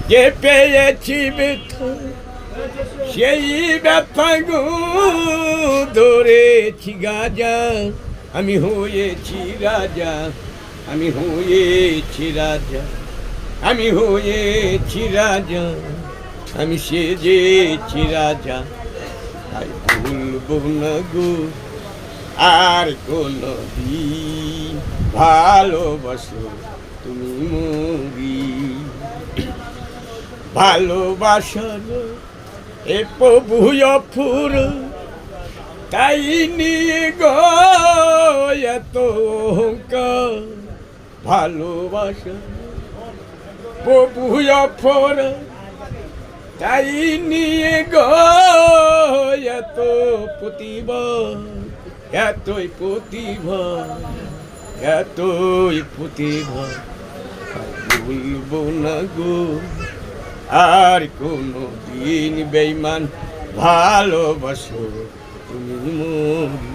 যে পেয়েছি ব্যথা সেই ব্যথা গো ধরেছি গাজা। আমি হয়েছি রাজা, আমি হয়েছি রাজা, আমি হয়েছি রাজা, আমি সেজেছি রাজা। তাই ভুলবো না গো আর কোনো দিন, ভালোবাসো তুমি মরি। ভালোবাসালো এ প্রভু অফুর, তাই নিয়ে গো এত অহংকার। ভালোবাসা প্রভু অফুর, তাই নিয়ে গো এত প্রতিভা, এতই প্রতিভা, এতই প্রতিভা। ভুলবো না গো আর কোনো দিন বেঈমান, ভালোবাসো তুমি মরি।